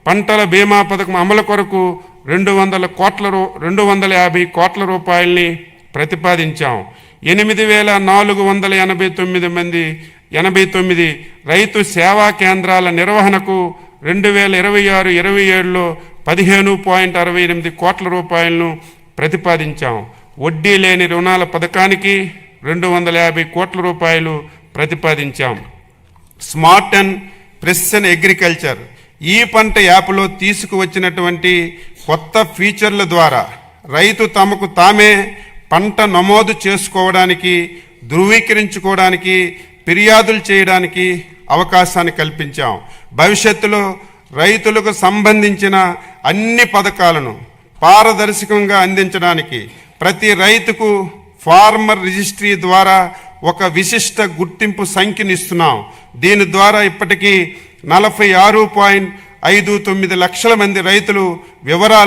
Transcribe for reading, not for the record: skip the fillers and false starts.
పంటల బీమా పథకం అమలు కొరకు 250 కోట్ల రూపాయల్ని ప్రతిపాదించాం. 8,489 రైతు సేవా కేంద్రాల నిర్వహణకు 2026-27లో 15.68 కోట్ల రూపాయలను ప్రతిపాదించాం. వడ్డీ లేని రుణాల పథకానికి 250 కోట్ల రూపాయలు ప్రతిపాదించాం. స్మార్ట్ అండ్ ప్రెసిషన్ అగ్రికల్చర్ ఈ పంట యాప్లో తీసుకువచ్చినటువంటి కొత్త ఫీచర్ల ద్వారా రైతు తమకు తామే పంట నమోదు చేసుకోవడానికి, ధృవీకరించుకోవడానికి, ఫిర్యాదులు చేయడానికి అవకాశాన్ని కల్పించాం. భవిష్యత్తులో రైతులకు సంబంధించిన అన్ని పథకాలను పారదర్శకంగా అందించడానికి ప్రతి రైతుకు ఫార్మర్ రిజిస్ట్రీ ద్వారా ఒక విశిష్ట గుర్తింపు సంఖ్యను ఇస్తున్నాం. దీని ద్వారా ఇప్పటికీ 46.59 లక్షల మంది రైతులు వివరాలు